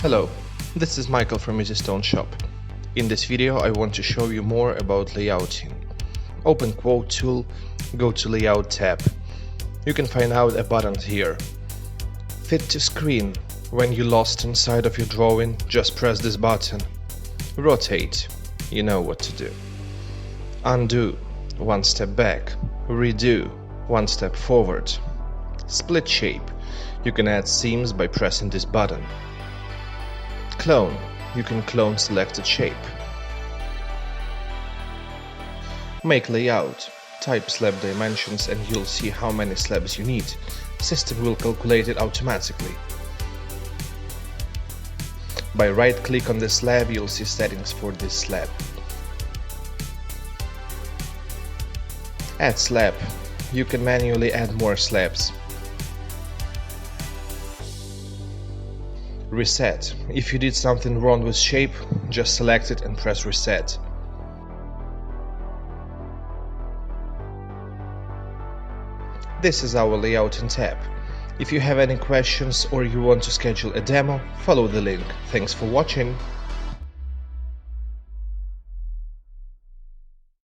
Hello, this is Michael from EasyStoneShop. In this video I want to show you more about layouting. Open Quote tool, go to Layout tab. You can find out a button here. Fit to screen. When you're lost inside of your drawing, just press this button. Rotate. You know what to do. Undo. One step back. Redo. One step forward. Split shape. You can add seams by pressing this button. Clone. You can clone selected shape. Make layout. Type slab dimensions and you'll see how many slabs you need. System will calculate it automatically. By right-click on the slab, you'll see settings for this slab. Add slab. You can manually add more slabs. Reset. If you did something wrong with shape, just select it and press reset. This is our layouting tab. If you have any questions or you want to schedule a demo, follow the link. Thanks for watching.